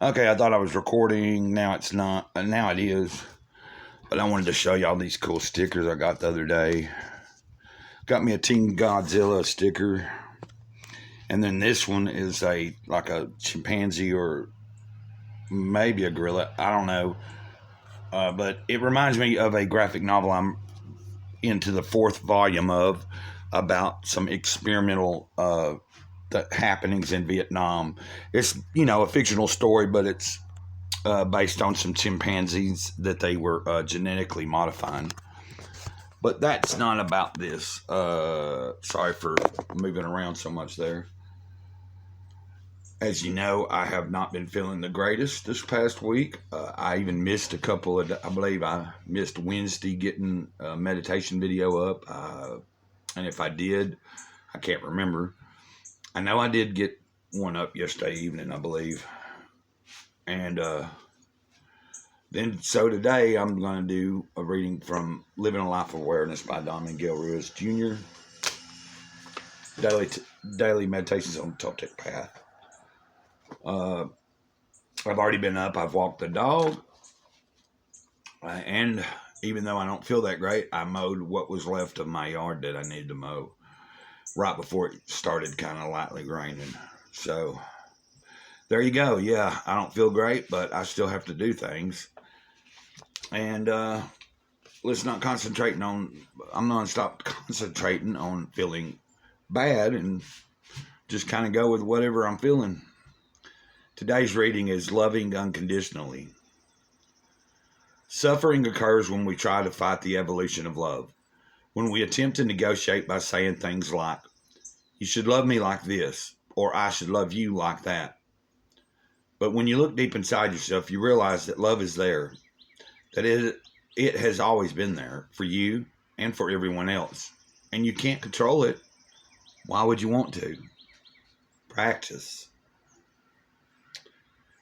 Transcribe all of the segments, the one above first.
Okay, I thought I was recording. Now it's not. Now it is. But I wanted to show y'all these cool stickers I got the other day. Got me a Team Godzilla sticker. And then this one is like a chimpanzee or maybe a gorilla. I don't know. But it reminds me of a graphic novel I'm into the 4th volume of about some experimental the happenings in Vietnam. It's, a fictional story, but it's based on some chimpanzees that they were genetically modifying. But that's not about this. Sorry for moving around so much there. As you know, I have not been feeling the greatest this past week. I even missed a couple of, I believe I missed Wednesday getting a meditation video up. And if I did, I can't remember. I know I did get one up yesterday evening, I believe. And so today I'm going to do a reading from Living a Life of Awareness by Don Miguel Ruiz Jr. Daily Meditations on the Toltec Path. I've already been up. I've walked the dog. And even though I don't feel that great, I mowed what was left of my yard that I needed to mow right before it started kind of lightly raining. So there you go. Yeah, I don't feel great, but I still have to do things. And let's not concentrating on, I'm going to stop concentrating on feeling bad and just kind of go with whatever I'm feeling. Today's reading is Loving Unconditionally. Suffering occurs when we try to fight the evolution of love. When we attempt to negotiate by saying things like, you should love me like this, or I should love you like that. But when you look deep inside yourself, you realize that love is there, that it has always been there for you and for everyone else. And you can't control it. Why would you want to? Practice.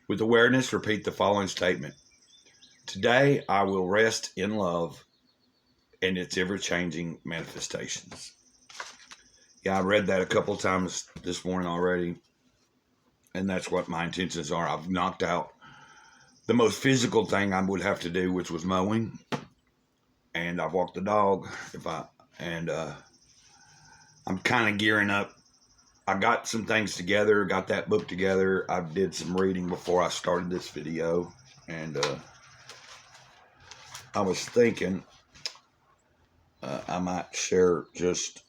With awareness, repeat the following statement. Today, I will rest in love and its ever-changing manifestations. Yeah, I read that a couple of times this morning already. And that's what my intentions are. I've knocked out the most physical thing I would have to do, which was mowing. And I've walked the dog. I'm kind of gearing up. I got some things together, got that book together. I did some reading before I started this video. And I was thinking I might share just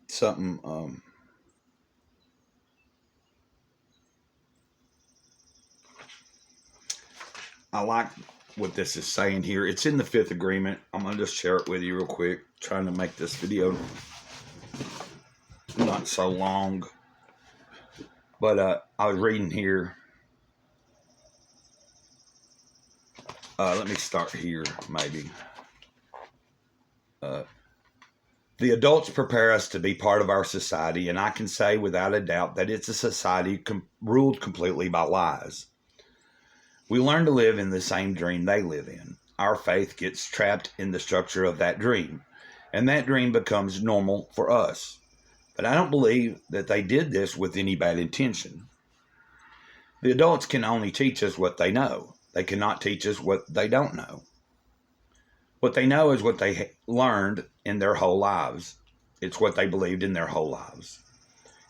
something. I like what this is saying here. It's in the 5th agreement. I'm going to just share it with you real quick. Trying to make this video not so long. But I was reading here. Let me start here, maybe. The adults prepare us to be part of our society, and I can say without a doubt that it's a society ruled completely by lies. We learn to live in the same dream they live in. Our faith gets trapped in the structure of that dream, and that dream becomes normal for us. But I don't believe that they did this with any bad intention. The adults can only teach us what they know. They cannot teach us what they don't know. What they know is what they learned in their whole lives. It's what they believed in their whole lives.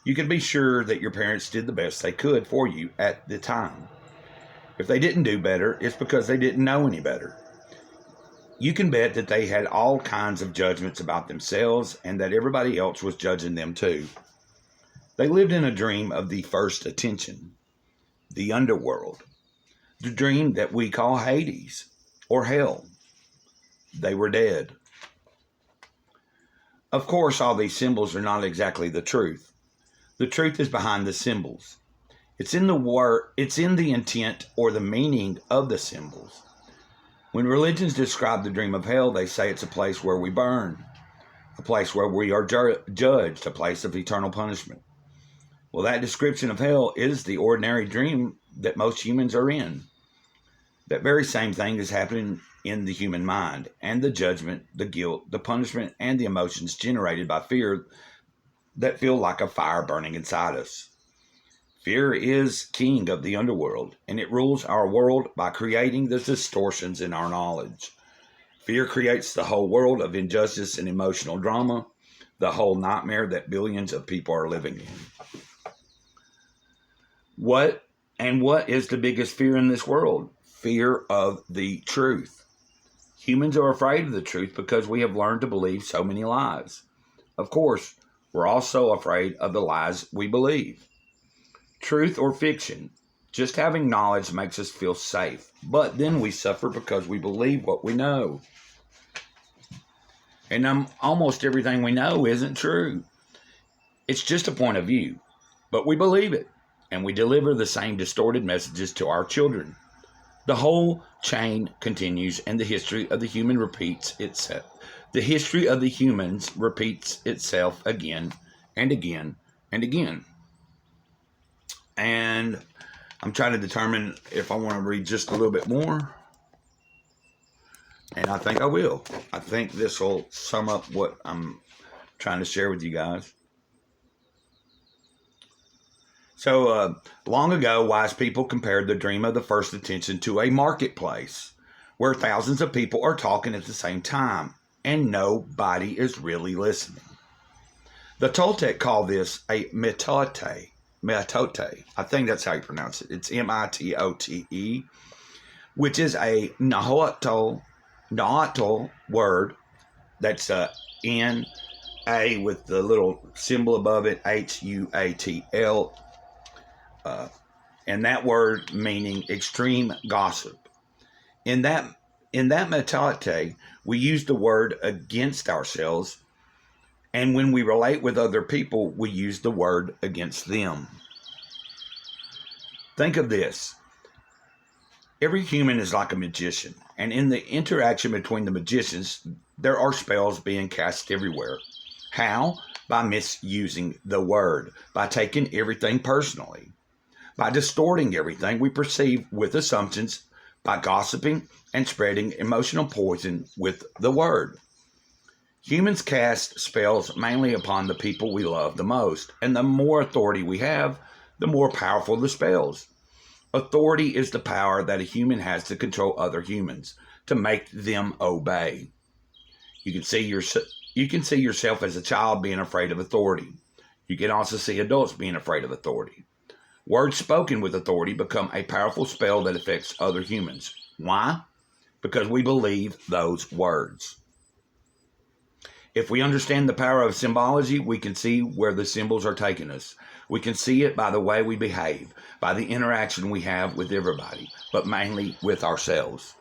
You can be sure that your parents did the best they could for you at the time. If they didn't do better, it's because they didn't know any better. You can bet that they had all kinds of judgments about themselves and that everybody else was judging them too. They lived in a dream of the first attention, the underworld, the dream that we call Hades or hell. They were dead. Of course, all these symbols are not exactly the truth. The truth is behind the symbols. It's in the intent or the meaning of the symbols. When religions describe the dream of hell, they say it's a place where we burn, a place where we are judged, a place of eternal punishment. Well, that description of hell is the ordinary dream that most humans are in. That very same thing is happening in the human mind, and the judgment, the guilt, the punishment, and the emotions generated by fear that feel like a fire burning inside us. Fear is king of the underworld, and it rules our world by creating the distortions in our knowledge. Fear creates the whole world of injustice and emotional drama, the whole nightmare that billions of people are living in. What is the biggest fear in this world? Fear of the truth. Humans are afraid of the truth because we have learned to believe so many lies. Of course, we're also afraid of the lies we believe. Truth or fiction. Just having knowledge makes us feel safe, but then we suffer because we believe what we know. And almost everything we know isn't true. It's just a point of view, but we believe it, and we deliver the same distorted messages to our children. The whole chain continues, and the history of the human repeats itself. The history of the humans repeats itself again and again and again. And I'm trying to determine if I want to read just a little bit more. And I think I will. I think this will sum up what I'm trying to share with you guys. So, long ago, wise people compared the dream of the first attention to a marketplace where thousands of people are talking at the same time and nobody is really listening. The Toltec call this a mitote. Mitote. I think that's how you pronounce it. It's M-I-T-O-T-E, which is a Nahuatl word that's N-A with the little symbol above it, H-U-A-T-L. And that word meaning extreme gossip. In that mitote, we use the word against ourselves, and when we relate with other people, we use the word against them. Think of this. Every human is like a magician, and in the interaction between the magicians, there are spells being cast everywhere. How? By misusing the word, by taking everything personally, by distorting everything we perceive with assumptions, by gossiping and spreading emotional poison with the word. Humans cast spells mainly upon the people we love the most, and the more authority we have, the more powerful the spells. Authority is the power that a human has to control other humans, to make them obey. You can see yourself as a child being afraid of authority. You can also see adults being afraid of authority. Words spoken with authority become a powerful spell that affects other humans. Why? Because we believe those words. If we understand the power of symbology, we can see where the symbols are taking us. We can see it by the way we behave, by the interaction we have with everybody, but mainly with ourselves.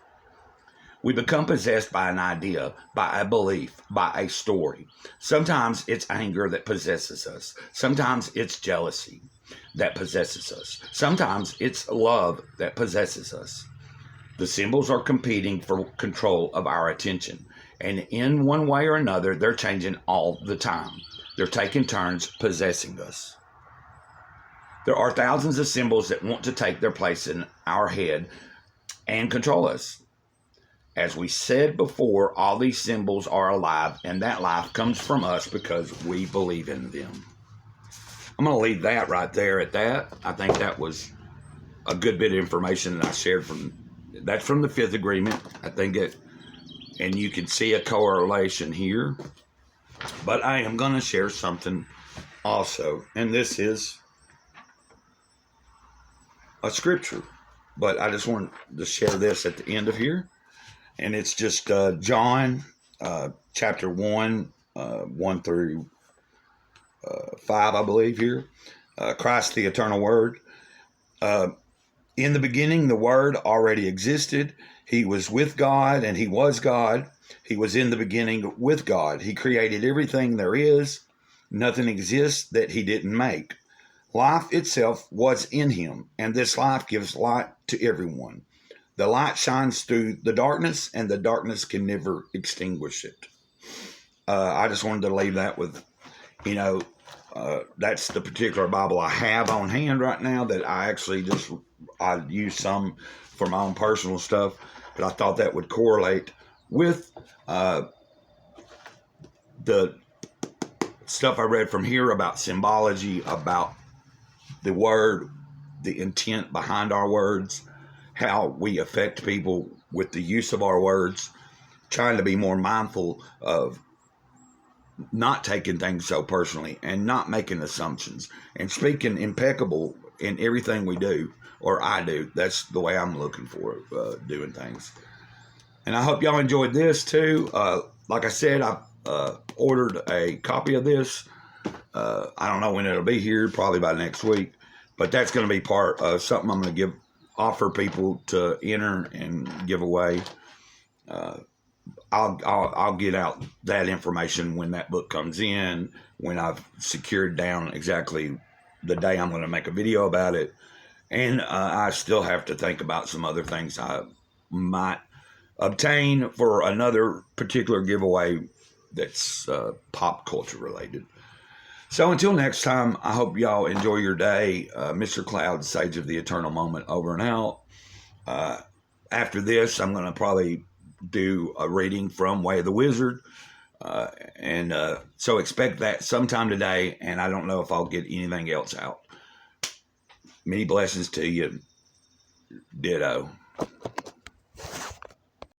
We become possessed by an idea, by a belief, by a story. Sometimes it's anger that possesses us. Sometimes it's jealousy that possesses us. Sometimes it's love that possesses us. The symbols are competing for control of our attention. And in one way or another, they're changing all the time. They're taking turns possessing us. There are thousands of symbols that want to take their place in our head and control us. As we said before, all these symbols are alive, and that life comes from us because we believe in them. I'm going to leave that right there at that. I think that was a good bit of information that I shared that's from the Fifth Agreement. I think it, and you can see a correlation here. But I am going to share something also, and this is a scripture. But I just wanted to share this at the end of here. And it's just John chapter 1, 1 through 5, I believe here. Christ, the eternal word. In the beginning, the Word already existed. He was with God, and He was God. He was in the beginning with God. He created everything there is. Nothing exists that He didn't make. Life itself was in Him, and this life gives light to everyone. The light shines through the darkness, and the darkness can never extinguish it. I just wanted to leave that with, that's the particular Bible I have on hand right now that I actually I use some for my own personal stuff, but I thought that would correlate with the stuff I read from here about symbology, about the word, the intent behind our words, how we affect people with the use of our words, trying to be more mindful of not taking things so personally and not making assumptions and speaking impeccable in everything we do, or I do. That's the way I'm looking for doing things. And I hope y'all enjoyed this too. Like I said, I ordered a copy of this. I don't know when it'll be here, probably by next week. But that's going to be part of something I'm going to offer people to enter and give away. I'll get out that information when that book comes in, when I've secured down exactly the day I'm going to make a video about it. And I still have to think about some other things I might obtain for another particular giveaway that's pop culture related. So until next time, I hope y'all enjoy your day. Mr. Cloud, Sage of the Eternal Moment, over and out. After this, I'm going to probably do a reading from Way of the Wizard. So expect that sometime today, and I don't know if I'll get anything else out. Many blessings to you. Ditto.